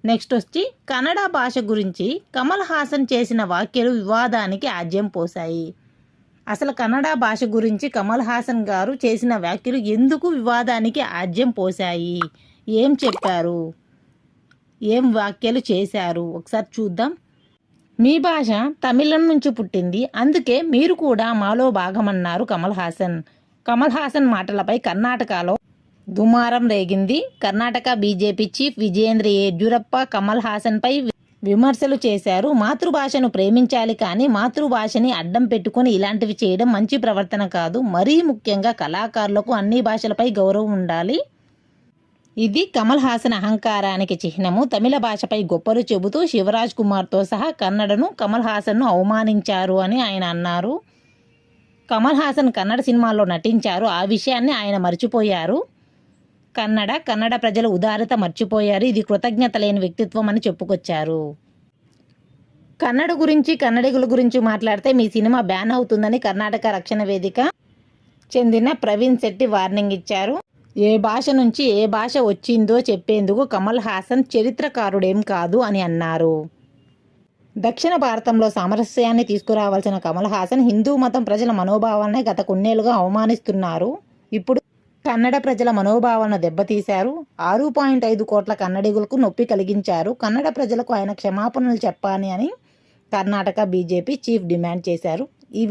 Next వచ్చి కన్నడ భాష గురించి కమల్ హాసన్ చేసిన వ్యాఖ్యలు వివాదానికి ఆజ్యం పోశాయి. అసలు కన్నడ భాష గురించి కమల్ హాసన్ గారు చేసిన వ్యాఖ్యలు ఎందుకు వివాదానికి ఆజ్యం పోశాయి, ఏం చెప్పారు, ఏం వ్యాఖ్యలు చేశారు ఒకసారి చూద్దాం. మీ భాష తమిళం నుంచి పుట్టింది, అందుకే మీరు కూడా మాలో భాగమన్నారు కమల్ హాసన్. కమల్ హాసన్ మాటలపై కర్ణాటకలో దుమారం రేగింది. కర్ణాటక బీజేపీ చీఫ్ విజయేంద్ర యడ్యూరప్ప కమల్ హాసన్పై విమర్శలు చేశారు. మాతృభాషను ప్రేమించాలి కానీ మాతృభాషని అడ్డం పెట్టుకుని ఇలాంటివి చేయడం మంచి ప్రవర్తన కాదు. మరీ ముఖ్యంగా కళాకారులకు అన్ని భాషలపై గౌరవం ఉండాలి. ఇది కమల్ హాసన్ అహంకారానికి చిహ్నము. తమిళ భాషపై గొప్పలు చెబుతూ శివరాజ్ కుమార్తో సహా కన్నడను కమల్ హాసన్ను అవమానించారు అని ఆయన అన్నారు. కమల్ హాసన్ కన్నడ సినిమాల్లో నటించారు. ఆ విషయాన్ని ఆయన మర్చిపోయారు. కన్నడ ప్రజల ఉదారత మర్చిపోయారు. ఇది కృతజ్ఞత లేని వ్యక్తిత్వం అని చెప్పుకొచ్చారు. కన్నడ గురించి కన్నడిగుల గురించి మాట్లాడితే మీ సినిమా బ్యాన్ అవుతుందని కర్ణాటక రక్షణ వేదిక చెందిన ప్రవీణ్ శెట్టి వార్నింగ్ ఇచ్చారు. ఏ భాష నుంచి ఏ భాష వచ్చిందో చెప్పేందుకు కమల్ హాసన్ చరిత్రకారుడేం కాదు అని అన్నారు. దక్షిణ భారతంలో సామరస్యాన్ని తీసుకురావాల్సిన కమల్ హాసన్ హిందూ మతం ప్రజల మనోభావాలనే గత కొన్నేళ్లుగా అవమానిస్తున్నారు. ఇప్పుడు కన్నడ ప్రజల మనోభావాలను దెబ్బతీశారు. 6.5 కోట్ల కన్నడిగులకు నొప్పి కలిగించారు. కన్నడ ప్రజలకు ఆయన క్షమాపణలు చెప్పాలి అని కర్ణాటక బీజేపీ చీఫ్ డిమాండ్ చేశారు. ఈ